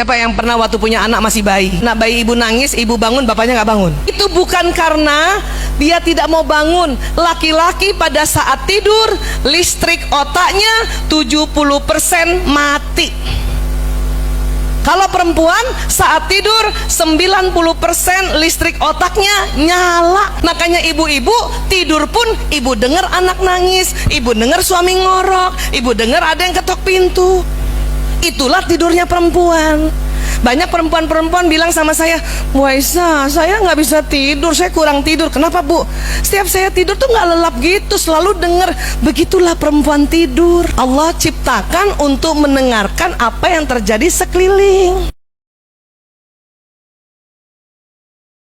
Siapa yang pernah waktu punya anak masih bayi, anak bayi ibu nangis, ibu bangun, bapaknya nggak bangun? Itu bukan karena dia tidak mau bangun. Laki-laki pada saat tidur, listrik otaknya 70% mati. Kalau perempuan saat tidur 90% listrik otaknya nyala. Makanya ibu-ibu tidur pun ibu dengar anak nangis, ibu dengar suami ngorok, ibu dengar ada yang ketok pintu. Itulah tidurnya perempuan. Banyak perempuan-perempuan bilang sama saya, Bu Aisyah, saya nggak bisa tidur, saya kurang tidur. Kenapa Bu? Setiap saya tidur tuh nggak lelap gitu, selalu dengar. Begitulah perempuan tidur. Allah ciptakan untuk mendengarkan apa yang terjadi sekeliling.